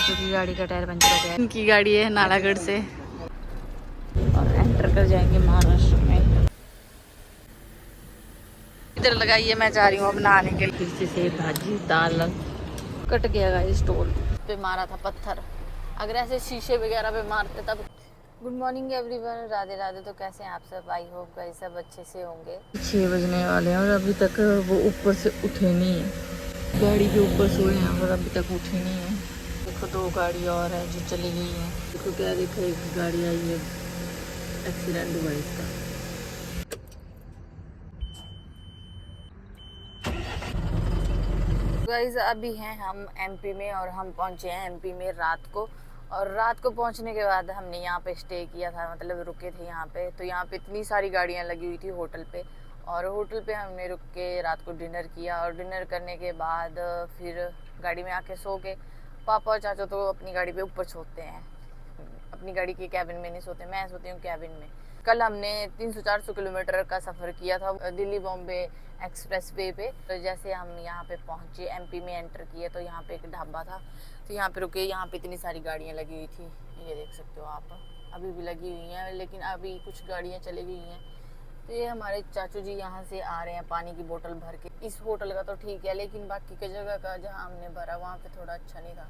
चाचू की गाड़ी का टायर पंचर हो गया। इनकी गाड़ी है नालागढ़ से और एंटर कर जाएंगे महाराष्ट्र में। इधर लगाई है, मैं जा रही हूँ अब नहाने के लिए। फिर से भाजी दाल कट गया गाइस, टोल पे मारा था पत्थर। अगर ऐसे शीशे वगैरह पे मारते तब। Good morning everyone, Radhe Radhe. तो कैसे हैं आप सब? आई होप गाइस सब अच्छे से होंगे। 6 बजने वाले हैं और अभी तक वो ऊपर से उठे नहीं है। गाड़ी के ऊपर सोए हैं और अभी तक उठे नहीं है। देखो 2 गाड़ी और है जो चली गई है। देखो क्या, देखो एक गाड़ी आई है, एक्सीडेंट हुआ इसका। गाइस अभी हैं हम एमपी में और हम पहुंचे हैं एमपी में रात को। और रात को पहुंचने के बाद हमने यहाँ पे स्टे किया था, मतलब रुके थे यहाँ पे। तो यहाँ पे इतनी सारी गाड़ियाँ लगी हुई थी होटल पे, और होटल पे हमने रुक के रात को डिनर किया। और डिनर करने के बाद फिर गाड़ी में आके सो के। पापा और चाचा तो अपनी गाड़ी पे ऊपर सोते हैं, अपनी गाड़ी के कैबिन में नहीं सोते, मैं सोती हूँ कैबिन में। कल हमने 300-400 किलोमीटर का सफ़र किया था दिल्ली बॉम्बे एक्सप्रेस वे पे। तो जैसे हम यहाँ पे पहुँचे, एमपी में एंटर किए, तो यहाँ पे एक ढाबा था, तो यहाँ पे रुके। यहाँ पे इतनी सारी गाड़ियाँ लगी हुई थी, ये देख सकते हो आप, अभी भी लगी हुई हैं, लेकिन अभी कुछ गाड़ियाँ चली गई हैं। तो ये हमारे चाचू जी यहाँ से आ रहे हैं पानी की बोतल भर के। इस होटल का तो ठीक है, लेकिन बाकी की जगह का जहाँ हमने भरा वहाँ पे थोड़ा अच्छा नहीं था।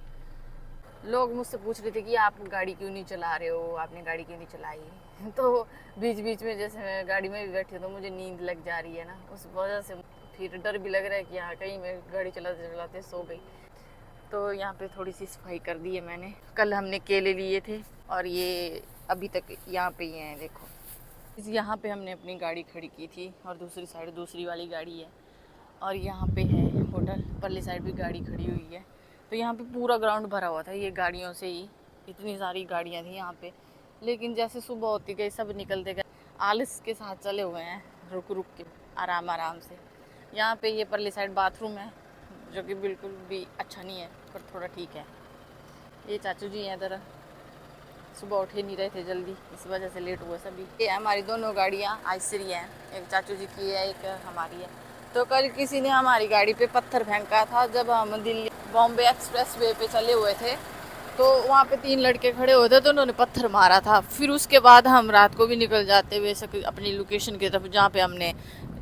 लोग मुझसे पूछ रहे थे कि आप गाड़ी क्यों नहीं चला रहे हो, आपने गाड़ी क्यों नहीं चलाई। तो बीच बीच में जैसे मैं गाड़ी में भी बैठी तो मुझे नींद लग जा रही है ना, उस वजह से फिर डर भी लग रहा है कि हाँ कहीं मैं गाड़ी चलाते चलाते सो गई। तो यहाँ पे थोड़ी सी सफाई कर दी है मैंने। कल हमने केले लिए थे और ये अभी तक यहाँ पे ही हैं, देखो। यहाँ पे हमने अपनी गाड़ी खड़ी की थी और दूसरी साइड दूसरी वाली गाड़ी है, और यहाँ पे है होटल। परली साइड भी गाड़ी खड़ी हुई है। तो यहाँ पे पूरा ग्राउंड भरा हुआ था ये गाड़ियों से ही, इतनी सारी गाड़ियाँ थी यहाँ पे। लेकिन जैसे सुबह होती गई सब निकलते गए, आलस के साथ चले हुए हैं, रुक रुक के आराम आराम से। यहाँ पे ये परली साइड बाथरूम है, जो कि बिल्कुल भी अच्छा नहीं है, पर थोड़ा ठीक है। ये चाचू जी हैं इधर, सुबह उठे नहीं रहे थे जल्दी, इस वजह से लेट हुआ सभी। ये हमारी दोनों गाड़ियाँ आइसरी हैं, एक चाचू जी की है, एक हमारी है। तो कल किसी ने हमारी गाड़ी पे पत्थर फेंका था जब हम दिल्ली बॉम्बे एक्सप्रेस वे पे चले हुए थे। तो वहाँ पे 3 लड़के खड़े हुए थे, तो उन्होंने पत्थर मारा था। फिर उसके बाद हम रात को भी निकल जाते हुए अपनी लोकेशन की तरफ, जहाँ पे हमने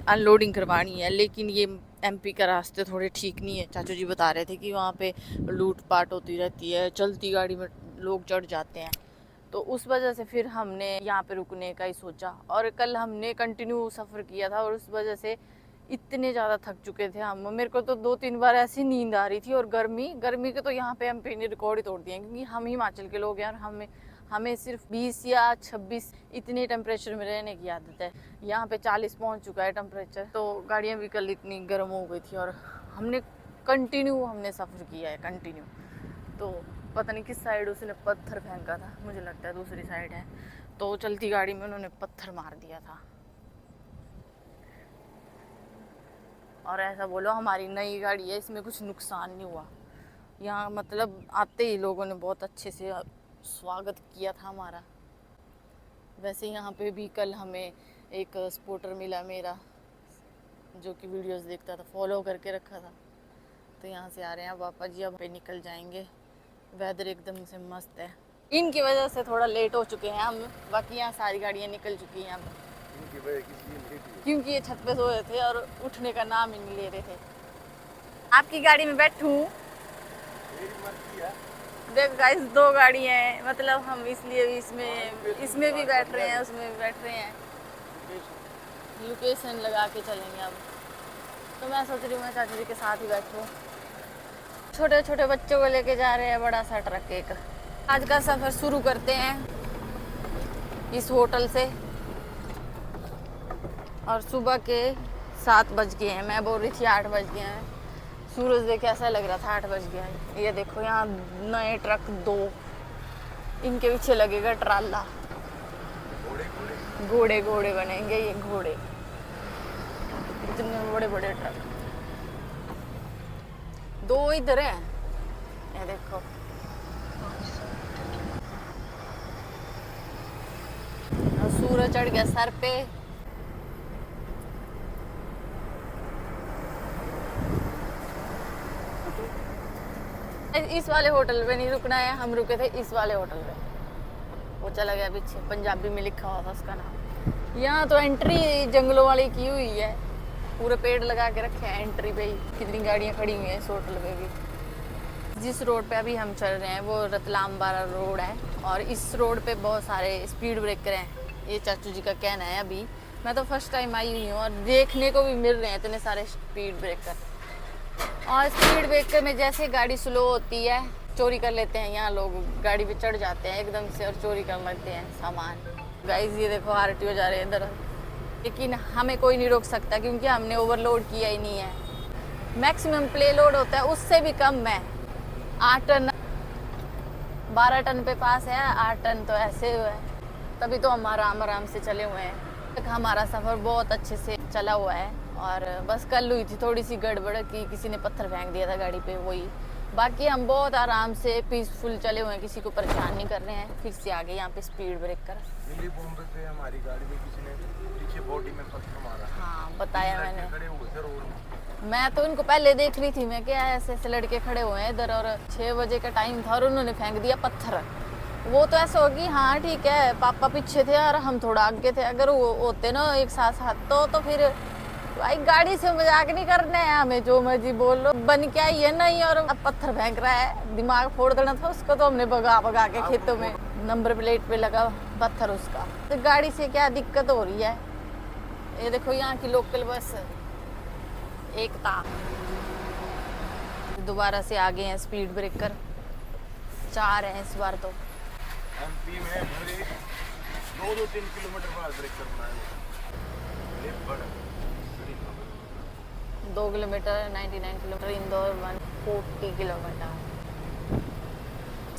अनलोडिंग करवानी है। लेकिन ये एमपी का रास्ते थोड़े ठीक नहीं है। चाचू जी बता रहे थे कि वहाँ पे लूट पाट होती रहती है, चलती गाड़ी में लोग चढ़ जाते हैं। तो उस वजह से फिर हमने यहाँ पे रुकने का ही सोचा। और कल हमने कंटिन्यू सफ़र किया था और उस वजह से इतने ज़्यादा थक चुके थे हम। मेरे को तो 2-3 बार ऐसी नींद आ रही थी। और गर्मी के तो यहाँ पे एमपी ने रिकॉर्ड ही तोड़ दिए हैं, क्योंकि हम हिमाचल के लोग हैं और हमें सिर्फ 20 या 26 इतने टेम्परेचर में रहने की आदत है। यहाँ पे 40 पहुँच चुका है टेम्परेचर। तो गाड़ियाँ भी कल इतनी गर्म हो गई थी और हमने सफ़र किया है कंटिन्यू। तो पता नहीं किस साइड उसने पत्थर फेंका था, मुझे लगता है दूसरी साइड है। तो चलती गाड़ी में उन्होंने पत्थर मार दिया था। और ऐसा बोलो हमारी नई गाड़ी है, इसमें कुछ नुकसान नहीं हुआ। यहाँ मतलब आते ही लोगों ने बहुत अच्छे से स्वागत किया था हमारा। वैसे यहाँ पे भी कल हमें एक सपोर्टर मिला मेरा, जो कि वीडियोस देखता था, फॉलो करके रखा था। तो यहाँ से आ रहे हैं पापा जी, अब पे निकल जाएंगे। वेदर एकदम से मस्त है। इनकी वजह से थोड़ा लेट हो चुके हैं हम, बाकी यहाँ सारी गाड़ियाँ निकल चुकी हैं। क्योंकि ये छत पे सो रहे थे और उठने का नाम ही नहीं ले रहे थे। आपकी गाड़ी में बैठूं? देख गाइस 2 गाड़ी हैं, मतलब हम इसलिए भी इसमें भी बैठ रहे हैं, उसमें भी बैठ रहे हैं। लोकेशन लगा के चलेंगे अब। तो मैं सोच रही हूँ मैं चाचू जी के साथ ही बैठूँ। छोटे छोटे बच्चों को लेके जा रहे हैं बड़ा सा ट्रक एक। आज का सफ़र शुरू करते हैं इस होटल से। और सुबह के 7 बज गए हैं, मैं बोल रही थी 8 बज गए हैं। सूरज देख ऐसा लग रहा था 8 बज गया है। ये देखो यहाँ नए ट्रक 2, इनके पीछे लगेगा ट्राला। घोड़े घोड़े बनेंगे ये घोड़े, इतने बड़े बड़े ट्रक। 2 इधर है, ये देखो। सूरज चढ़ गया सर पे। इस वाले होटल पे नहीं रुकना है, हम रुके थे इस वाले होटल पे। वो चला गया पीछे, पंजाबी में लिखा हुआ था उसका नाम। यहाँ तो एंट्री जंगलों वाली की हुई है, पूरे पेड़ लगा के रखे हैं एंट्री पे ही। कितनी गाड़ियाँ खड़ी हुई हैं इस होटल पे भी। जिस रोड पे अभी हम चल रहे हैं वो रतलाम बारा रोड है, और इस रोड पे बहुत सारे स्पीड ब्रेकर हैं, ये चाचू जी का कहना है। अभी मैं तो फर्स्ट टाइम आई हुई हूँ और देखने को भी मिल रहे हैं इतने सारे स्पीड ब्रेकर। और स्पीड ब्रेकर में जैसे गाड़ी स्लो होती है चोरी कर लेते हैं यहाँ लोग, गाड़ी पे चढ़ जाते हैं एकदम से और चोरी कर लेते हैं सामान। गाइस ये देखो आरटीओ जा रहे हैं इधर, लेकिन हमें कोई नहीं रोक सकता क्योंकि हमने ओवरलोड किया ही नहीं है। मैक्सिमम प्ले लोड होता है उससे भी कम है, 8 टन 12 टन पे पास है, 8 टन तो ऐसे हुआ है। तभी तो हम आराम से चले हुए हैं। तक हमारा सफ़र बहुत अच्छे से चला हुआ है, और बस कल हुई थी थोड़ी सी गड़बड़ की किसी ने पत्थर फेंक दिया था गाड़ी पे, वही। बाकी हम बहुत आराम से पीसफुल चले हुए हैं, किसी को परेशान नहीं कर रहे हैं। फिर से आगे यहाँ पे स्पीड ब्रेकर हमारी गाड़ी में किसी ने पीछे बॉडी में पत्थर मारा। हाँ बताया मैंने, खड़े हुए थे रोड में। मैं तो इनको पहले देख रही थी, मैं क्या ऐसे ऐसे लड़के खड़े हुए हैं इधर, और 6 बजे का टाइम था और उन्होंने फेंक दिया पत्थर। वो तो ऐसा होगी हाँ ठीक है, पापा पीछे थे और हम थोड़ा आगे थे, अगर वो होते ना एक साथ साथ तो फिर भाई गाड़ी से मजाक नहीं करना है हमें, जो मर्जी बोल लो, बन क्या ही है नहीं। और अब पत्थर फेंक रहा है, दिमाग फोड़ देना था उसको, तो हमने भगा के खेतों में, नंबर प्लेट पे लगा पत्थर उसका। तो गाड़ी से क्या दिक्कत हो रही है। ये देखो यहाँ की लोकल बस एकता, दोबारा से आ गए हैं स्पीड ब्रेकर, 4 हैं इस बार। तो एमपी में पूरे 2-3 किलोमीटर बाद ब्रेकर बनाए हुए, 2 किलोमीटर 99 किलोमीटर, इंदौर 140 किलोमीटर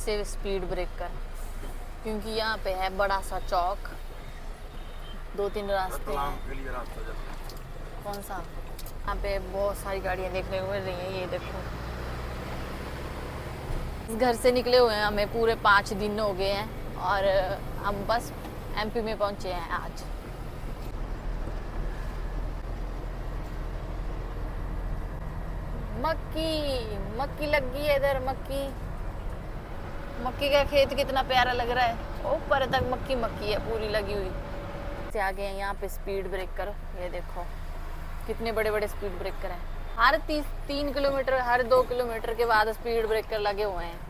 से स्पीड ब्रेकर, क्योंकि यहाँ पे है बड़ा सा चौक, 2-3 रास्ते हैं। कौन सा? यहाँ पे बहुत सारी गाड़ियाँ देखने को मिल रही हैं। ये देखो, इस घर से निकले हुए हैं हमें पूरे 5 दिन हो गए हैं, और हम बस एमपी में पहुँचे हैं आज। मक्की लग गई है इधर, मक्की का खेत कितना प्यारा लग रहा है, ऊपर तक मक्की है पूरी लगी हुई। से आ गए हैं यहाँ पे स्पीड ब्रेकर, ये देखो कितने बड़े बड़े स्पीड ब्रेकर हैं। हर 3 किलोमीटर, हर 2 किलोमीटर के बाद स्पीड ब्रेकर लगे हुए हैं।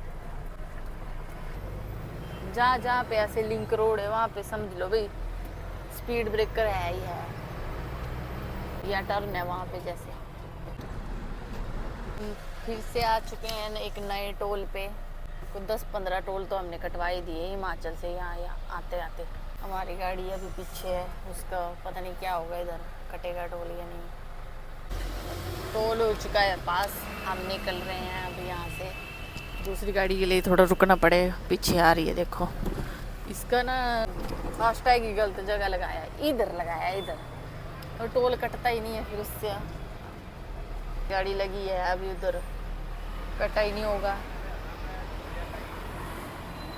जहाँ पे ऐसे लिंक रोड है वहाँ पे समझ लो भाई स्पीड ब्रेकर है ही है, या टर्न है वहाँ पे जैसे। फिर से आ चुके हैं एक नए टोल पे, कुछ 10-15 टोल तो हमने कटवाई दिए हिमाचल से यहाँ आते आते। हमारी गाड़ी अभी पीछे है, उसका पता नहीं क्या होगा, इधर कटेगा टोल या नहीं। टोल हो चुका है पास, हम निकल रहे हैं अभी यहाँ से। दूसरी गाड़ी के लिए थोड़ा रुकना पड़ेगा, पीछे आ रही है देखो। इसका ना फास्टैग की गलत जगह लगाया है, इधर लगाया है इधर, और टोल कटता ही नहीं है। फिर उससे गाड़ी लगी है अभी उधर, कटा ही नहीं होगा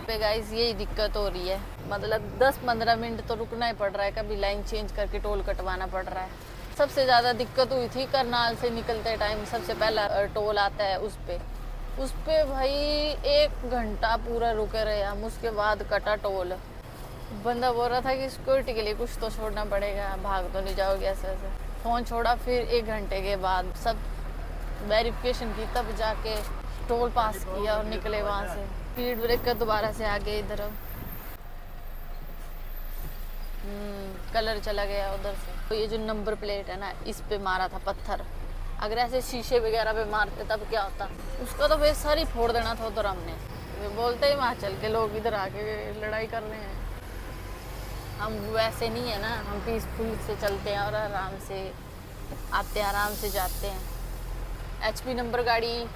पे। गाइस यही दिक्कत हो रही है, मतलब 10-15 मिनट तो रुकना ही पड़ रहा है, कभी लाइन चेंज करके टोल कटवाना पड़ रहा है। सबसे ज़्यादा दिक्कत हुई थी करनाल से निकलते टाइम, सबसे पहला टोल आता है उस पे भाई 1 घंटा पूरा रुके रहे हम, उसके बाद कटा टोल। बंदा बोल रहा था कि सिक्योरिटी के लिए कुछ तो छोड़ना पड़ेगा, भाग तो नहीं जाओगे ऐसे ऐसे। फ़ोन छोड़ा, फिर 1 घंटे के बाद सब वेरिफिकेशन की, तब जाके टोल पास किया और निकले वहाँ से। स्पीड ब्रेकर दोबारा से आ गए इधर, कलर चला गया उधर से। तो ये जो नंबर प्लेट है ना, इस पे मारा था पत्थर। अगर ऐसे शीशे वगैरह पे मारते तब क्या होता, उसका तो फिर सर ही फोड़ देना था उधर हमने। वे बोलते हिमाचल के लोग इधर आके लड़ाई कर रहे हैं, हम वैसे नहीं है ना, हम पीसफुल से चलते हैं और आराम से आते हैं, आराम से जाते हैं। HP नंबर गाड़ी,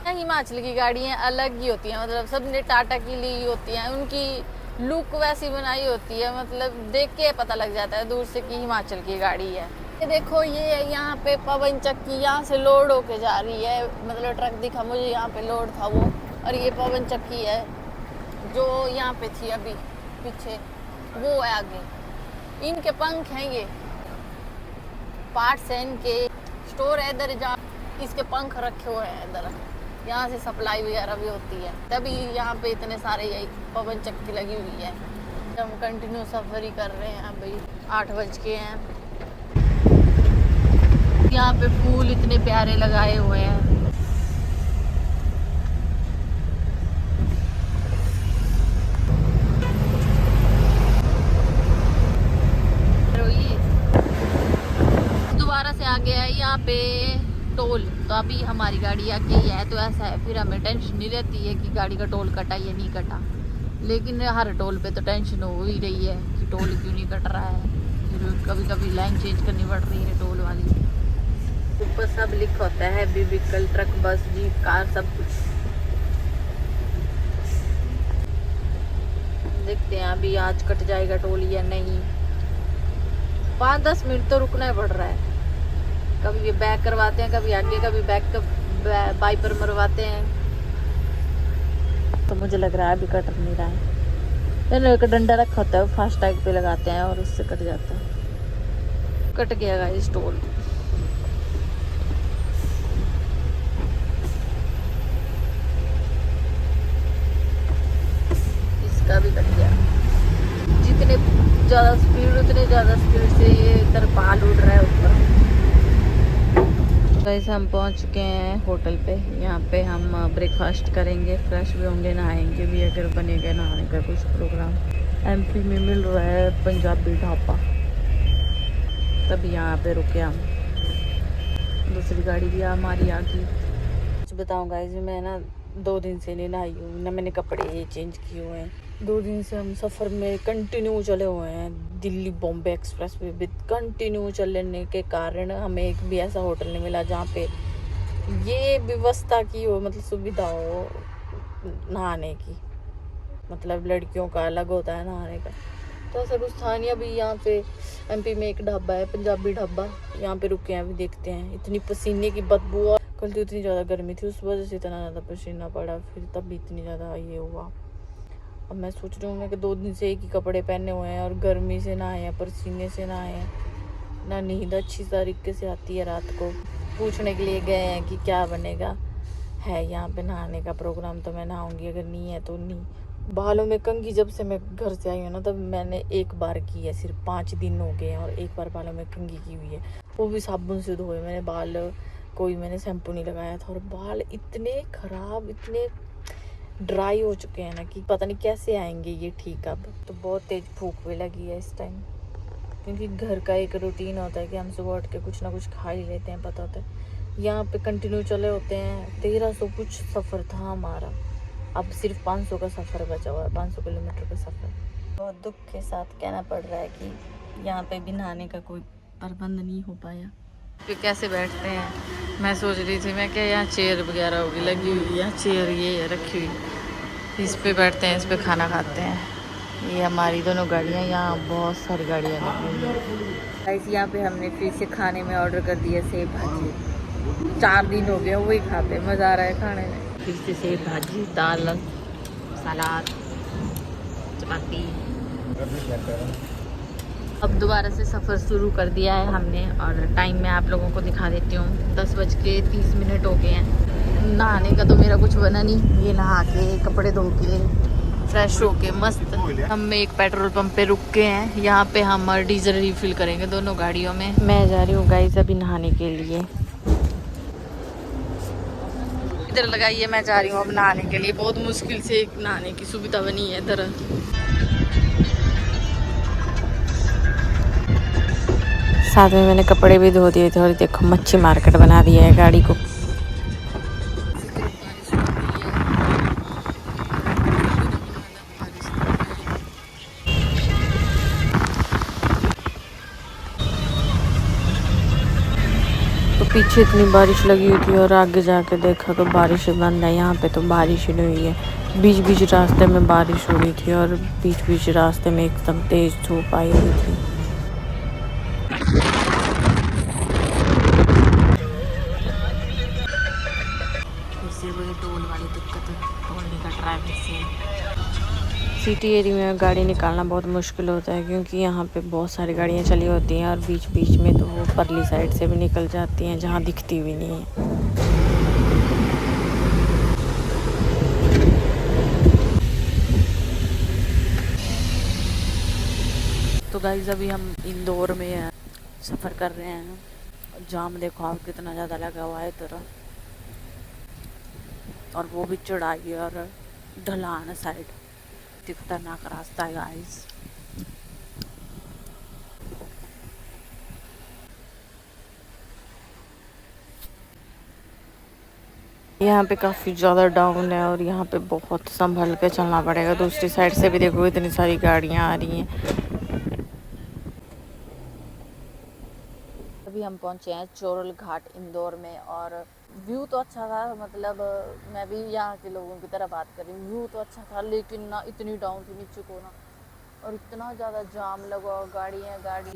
हिमाचल की गाड़ियाँ अलग ही होती हैं, मतलब सबने टाटा की ली होती हैं, उनकी लुक वैसी बनाई होती है, मतलब देख के पता लग जाता है दूर से कि हिमाचल की गाड़ी है। ये देखो, ये यहाँ पे पवन चक्की यहाँ से लोड होके जा रही है, मतलब ट्रक दिखा मुझे यहाँ पे लोड था वो, और ये पवन चक्की है जो यहाँ पे थी अभी पीछे, वो है आगे। इनके पंख हैं, ये पार्ट्स हैं इनके, स्टोर है इधर जहाँ इसके पंख रखे हुए हैं इधर। यहाँ से सप्लाई वगैरह भी होती है, तभी यहाँ पे इतने सारे यही पवन चक्की लगी हुई है। हम कंटिन्यू सफर ही कर रहे हैं। अभी 8 बज के हैं। यहाँ पे फूल इतने प्यारे लगाए हुए हैं। दोबारा से आ गया है यहाँ पे टोल, तो अभी हमारी गाड़ी आके ही है, तो ऐसा है फिर हमें टेंशन नहीं रहती है कि गाड़ी का टोल कटा या नहीं कटा। लेकिन हर टोल पे तो टेंशन हो ही रही है कि टोल क्यों नहीं कट रहा है। फिर कभी कभी लाइन चेंज करनी पड़ रही है टोल वाली। ऊपर सब लिखा होता है, हैवी व्हीकल, ट्रक, बस, जीप, कार, सब कुछ। देखते हैं अभी आज कट जाएगा टोल या नहीं। 5-10 मिनट तो रुकना ही पड़ रहा है। कभी ये बैक करवाते हैं, कभी आगे, कभी बैक बाइपर मरवाते हैं। तो मुझे लग रहा है अभी कट नहीं रहा है। मैंने एक डंडा रखा होता है, फास्टैग पे लगाते हैं और उससे कट जाता है। कट गया गाइस टोल। इसका भी कट गया। जितने ज़्यादा स्पीड उतने ज़्यादा स्पीड से ये तरपाल उड़ रहा है ऊपर। गाइस हम पहुंच चुके हैं होटल पे। यहाँ पे हम ब्रेकफास्ट करेंगे, फ्रेश भी होंगे, नहाएंगे भी अगर बनेगा नहाने का कुछ प्रोग्राम। एमपी में मिल रहा है पंजाबी ढाबा, तभी यहाँ पे रुके हम। दूसरी गाड़ी भी हमारी आ गई। कुछ बताऊँ गाइस, मैं ना 2 दिन से नहीं नहाई हूँ, ना मैंने कपड़े चेंज किए हुए हैं। 2 दिन से हम सफ़र में कंटिन्यू चले हुए हैं। दिल्ली बॉम्बे एक्सप्रेस वे भी कंटिन्यू चलने के कारण हमें एक भी ऐसा होटल नहीं मिला जहाँ पे ये व्यवस्था की हो, मतलब सुविधा हो नहाने की। मतलब लड़कियों का अलग होता है नहाने का, तो ऐसा कुछ था नहीं। अभी यहाँ पे एमपी में एक ढाबा है, पंजाबी ढाबा, यहाँ पे रुके हैं। अभी देखते हैं। इतनी पसीने की बदबू, और कल तो इतनी ज़्यादा गर्मी थी, उस वजह से इतना ज़्यादा पसीना पड़ा, फिर तब भी इतनी ज़्यादा ये हुआ। अब मैं सोच रही हूँ मैं कि 2 दिन से एक ही कपड़े पहने हुए हैं और गर्मी से नहाए हैं, पसीने से नहाए हैं, ना नींद अच्छी तरीके से आती है रात को। पूछने के लिए गए हैं कि क्या बनेगा, है यहाँ पे नहाने का प्रोग्राम तो मैं नहाऊंगी, अगर नहीं है तो नहीं। बालों में कंघी जब से मैं घर से आई हूँ ना, तब मैंने एक बार की है, सिर्फ 5 दिन हो गए हैं, और एक बार बालों में कंघी की हुई है, वो भी साबुन से धोए मैंने बाल। कोई मैंने शैम्पू नहीं लगाया था, और बाल इतने ख़राब, इतने ड्राई हो चुके हैं ना कि पता नहीं कैसे आएंगे ये ठीक। अब तो बहुत तेज़ भूख भी लगी है इस टाइम, क्योंकि घर का एक रूटीन होता है कि हम सुबह उठ के कुछ ना कुछ खा ही लेते हैं, पता होता है। यहाँ पे कंटिन्यू चले होते हैं। 1300 कुछ सफ़र था हमारा, अब सिर्फ 500 का सफ़र बचा हुआ है, 500 किलोमीटर का सफ़र। बहुत दुख के साथ कहना पड़ रहा है कि यहाँ पे भी नहाने का कोई प्रबंध नहीं हो पाया। फिर कैसे बैठते हैं, मैं सोच रही थी मैं क्या यहाँ चेयर वगैरह होगी लगी हुई, यहाँ चेयर ये रखी हुई, इस पे बैठते हैं, इस पे खाना खाते हैं। ये हमारी दोनों गाड़ियाँ, यहाँ बहुत सारी गाड़ियाँ लगी हुई हैं गाइस। यहाँ पे हमने फिर से खाने में ऑर्डर कर दिया सेब भाजी। 4 दिन हो गए वही खाते, मज़ा आ रहा है खाने में। फिर से सेब भाजी, दाल, सलाद, चपाती। अब दोबारा से सफ़र शुरू कर दिया है हमने, और टाइम मैं आप लोगों को दिखा देती हूँ। 10:30 हो गए हैं। नहाने का तो मेरा कुछ बना नहीं, ये नहा के कपड़े धो के फ्रेश होके मस्त हम एक पेट्रोल पंप पे रुक के हैं। यहाँ पे हम डीजल रिफिल करेंगे दोनों गाड़ियों में। मैं जा रही हूँ गाइस अभी नहाने के लिए। इधर लगाइए, मैं जा रही हूँ अब नहाने के लिए। बहुत मुश्किल से एक नहाने की सुविधा बनी है इधर। साथ में मैंने कपड़े भी धो दिए थे, और देखो मच्छी मार्केट बना दिया है गाड़ी को। तो पीछे इतनी बारिश लगी हुई थी, और आगे जाके देखा तो बारिश बंद है। यहाँ पे तो बारिश ही नहीं हुई है। बीच बीच रास्ते में बारिश हो रही थी, और बीच बीच रास्ते में एकदम तेज धूप आई हुई थी। टोल वाली दिक्कत है, टोल नहीं कट रहा है फिर से। सिटी एरिया में गाड़ी निकालना बहुत मुश्किल होता है, क्योंकि यहाँ पे बहुत सारी गाड़ियाँ चली होती हैं, और बीच बीच में तो वो परली साइड से भी निकल जाती हैं जहाँ दिखती भी नहीं है। तो गाइस अभी हम इंदौर में हैं, सफ़र कर रहे हैं। जाम देखो आप कितना ज़्यादा लगा हुआ है तरह, और वो भी चढ़ाई और ढलान साइड, खतरनाक रास्ता है गाइस। यहाँ पे काफ़ी ज़्यादा डाउन है और यहाँ पे बहुत संभल के चलना पड़ेगा। दूसरी साइड से भी देखो इतनी सारी गाड़ियाँ आ रही हैं। अभी हम पहुँचे हैं चोरल घाट इंदौर में, और व्यू तो अच्छा था। मतलब मैं भी यहाँ के लोगों की तरह बात कर रही हूँ, व्यू तो अच्छा था, लेकिन ना इतनी डाउन थी नीचे को ना, और इतना ज़्यादा जाम लगा, गाड़ी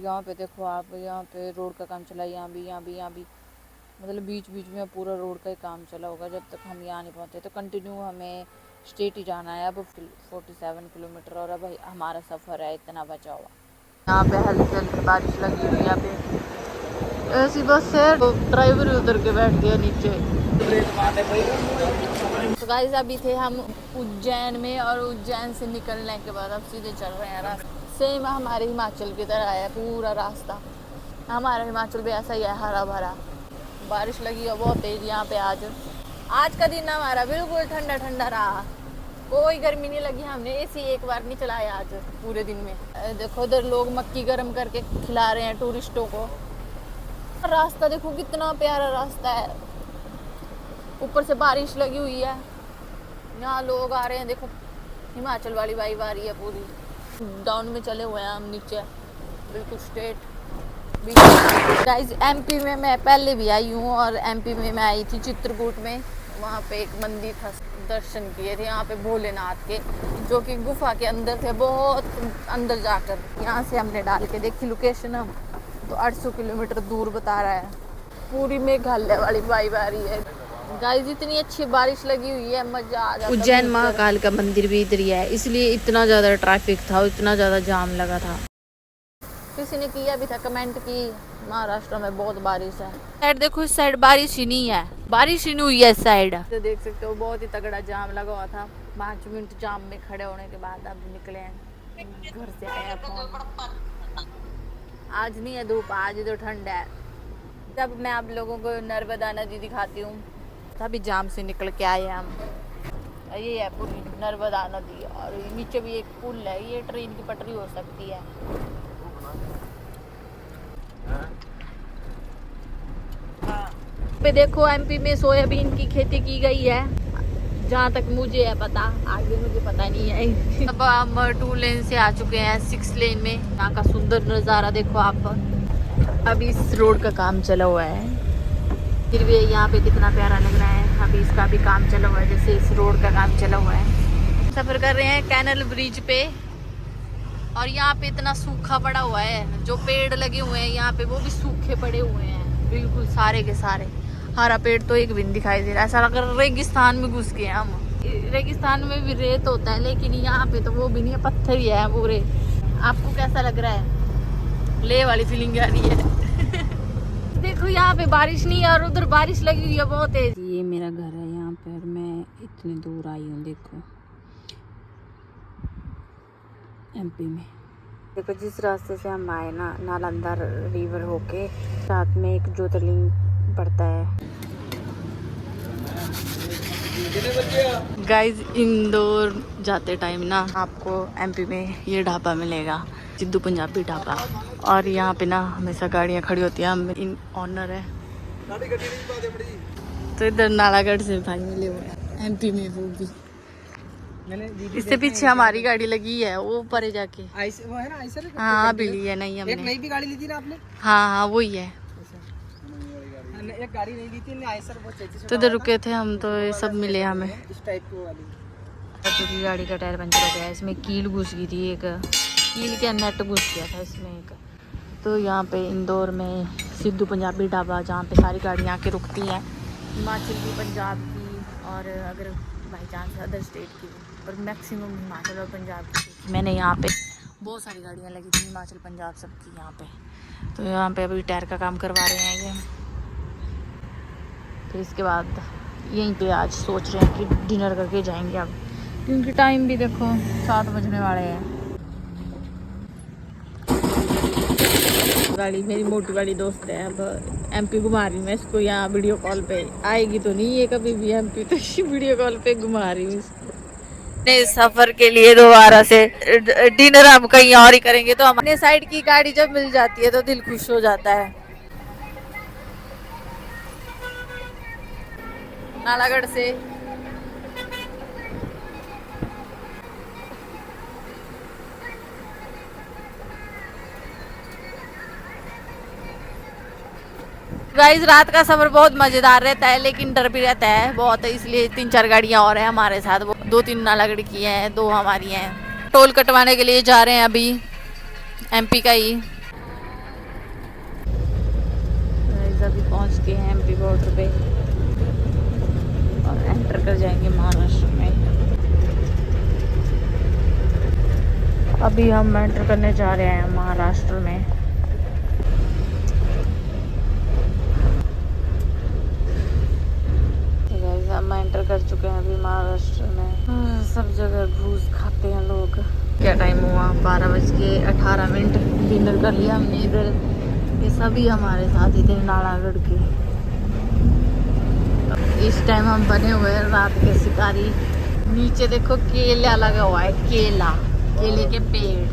यहाँ पे देखो आप, यहाँ पे रोड का काम चला है, यहाँ भी मतलब बीच बीच में पूरा रोड का ही काम चला होगा। जब तक हम यहाँ नहीं पहुँचे तो कंटिन्यू हमें स्ट्रेट ही जाना है। अब 47 किलोमीटर और अब हमारा सफ़र है इतना बचा हुआ। यहाँ पे हल्की हल्की बारिश लगी हुई है। यहाँ पे ऐसी बस है, तो ड्राइवर उतर के बैठ गया नीचे। तो गाइस अभी थे हम उज्जैन में, और उज्जैन से निकलने के बाद अब सीधे चल रहे हैं रास्ता। सेम हमारे हिमाचल की तरह है पूरा रास्ता। हमारा हिमाचल भी ऐसा ही है, हरा भरा। बारिश लगी है बहुत तेज यहाँ पे। आज का दिन हमारा बिल्कुल ठंडा ठंडा रहा, कोई गर्मी नहीं लगी। हमने एसी एक बार नहीं चलाया आज पूरे दिन में। देखो उधर लोग मक्की गर्म करके खिला रहे हैं टूरिस्टों को। रास्ता देखो कितना प्यारा रास्ता है, ऊपर से बारिश लगी हुई है, यहाँ लोग आ रहे हैं। देखो हिमाचल वाली वाइब आ रही है पूरी। डाउन में चले हुए हैं हम, नीचे बिल्कुल स्ट्रेट। गाइस एमपी में मैं पहले भी आई हूँ, और एमपी में मैं आई थी चित्रकूट में। वहाँ पे एक मंदिर था, दर्शन किए थे यहाँ पे भोलेनाथ के, जो कि गुफा के अंदर थे, बहुत अंदर जाकर। यहाँ से हमने डाल के देखी लोकेशन, हम तो 800 किलोमीटर दूर बता रहा है। पूरी मेघालय वाली वाइब आ रही है गाइस। इतनी अच्छी बारिश लगी हुई है, मजा आ जाता है। उज्जैन महाकाल का मंदिर भी इधर ही है, इसलिए इतना ज़्यादा ट्रैफिक था, इतना ज़्यादा जाम लगा था। किसी ने किया भी था कमेंट की महाराष्ट्र में बहुत बारिश है। साइड देखो, इस साइड बारिश ही नहीं है, बारिश ही नहीं हुई है इस साइड। तो देख सकते हो बहुत ही तगड़ा जाम लगा हुआ था। 5 मिनट जाम में खड़े होने के बाद अब निकले हैं घर से। आए आज नहीं है धूप, आज तो ठंड है। जब मैं आप लोगों को नर्मदा नदी दिखाती हूँ, तभी जाम से निकल के आए हम। ये है पूरी नर्मदा नदी, और नीचे भी एक पुल है, ये ट्रेन की पटरी हो सकती है। पे देखो एमपी में सोयाबीन की खेती की गई है, जहाँ तक मुझे है पता, आगे मुझे पता नहीं है। अब हम 2 लेन से आ चुके हैं 6 लेन में। यहाँ का सुंदर नज़ारा देखो आप। अभी इस रोड का काम चला हुआ है, फिर भी यहाँ पे कितना प्यारा लग रहा है। अभी इसका भी काम चला हुआ है, जैसे इस रोड का काम चला हुआ है। सफ़र कर रहे हैं कैनल ब्रिज पे, और यहाँ पे इतना सूखा पड़ा हुआ है, जो पेड़ लगे हुए हैं यहाँ पे वो भी सूखे पड़े हुए हैं बिल्कुल सारे के सारे। हरा पेड़ तो एक भी नहीं दिखाई दे रहा है, ऐसा लग रहा है रेगिस्तान में घुस गए हम। रेगिस्तान में भी रेत होता है, लेकिन यहाँ पे तो वो भी नहीं है, पत्थर ही है पूरे। आपको कैसा लग रहा है? ले वाली फीलिंग आ रही है। देखो यहाँ पे बारिश नहीं है, और उधर बारिश लगी हुई है बहुत तेज। ये मेरा घर है यहाँ पे, और मैं इतने दूर आई हूँ देखो एमपी में। देखो जिस रास्ते से हम आए ना, नालंदा रिवर होके, साथ में एक ज्योतिर्लिंग पड़ता है। गाइस इंदौर जाते टाइम ना आपको एमपी में ये ढाबा मिलेगा, सिद्धू पंजाबी ढाबा। और यहाँ पे ना हमेशा गाड़ियाँ खड़ी होती हैं। हम इन ऑनर है, तो इधर नालागढ़ से भाई मिले हुए हैं एमपी में, वो भी। इससे पीछे हमारी गाड़ी लगी है, वो परे जाके वो है ना आइसर। हाँ अभी ली है, नहीं हमने। एक नई भी गाड़ी ली थी ना आपने? हाँ वही है। एक गाड़ी नहीं ली थी आइसर, वो 33। तो इधर रुके थे हम, तो ये सब मिले हमें। इस टाइप की वाली क्योंकि गाड़ी का टायर पंचर हो गया, इसमें कील घुस गई थी, एक कील के नेट घुस गया था इसमें एक। तो यहाँ पे इंदौर में सिद्धू पंजाबी ढाबा, जहाँ पे सारी गाड़ियाँ आके रुकती हैं, हिमाचल की, पंजाब की, और अगर बाई चांस अदर स्टेट की, और मैक्सिमम हिमाचल और पंजाब की। मैंने यहाँ पे बहुत सारी गाड़ियाँ लगी थी, हिमाचल पंजाब सबकी यहाँ पे। तो यहाँ पे अभी टायर का काम करवा रहे हैं ये। फिर इसके बाद यहीं पे आज सोच रहे हैं कि डिनर करके जाएंगे अब, क्योंकि टाइम भी देखो 7 बजने वाले हैं। वाली मेरी मोटी वाली दोस्त है, अब एमपी घुमा रही हूँ मैं इसको यहाँ वीडियो कॉल पे। आएगी तो नहीं है कभी भी एमपी, तो वीडियो कॉल पे घुमा रही हूँ इसको। सफर के लिए दोबारा से डिनर हम कहीं और ही करेंगे, तो हम अपने साइड की गाड़ी जब मिल जाती है तो दिल खुश हो जाता है। नालागढ़ से गाइस, रात का सफर बहुत मजेदार रहता है, लेकिन डर भी रहता है बहुत, इसलिए 3-4 गाड़ियां और हैं हमारे साथ। वो 2-3 नालागढ़ की हैं, 2 हमारी हैं। टोल कटवाने के लिए जा रहे हैं अभी, एमपी का ही। गाइस, अभी पहुंच गए हैं एमपी बॉर्डर पे और एंटर कर जाएंगे महाराष्ट्र में। अभी हम एंटर करने जा रहे हैं महाराष्ट्र में। हम एंटर कर चुके हैं अभी महाराष्ट्र में। सब जगह घूस खाते हैं लोग। क्या टाइम हुआ? 12:18। डिनर कर लिया हमने इधर। ये सभी हमारे साथ इधर नालागढ़ के। इस टाइम हम बने हुए हैं रात के शिकारी। नीचे देखो केला लगा हुआ है, केला, केले के पेड़।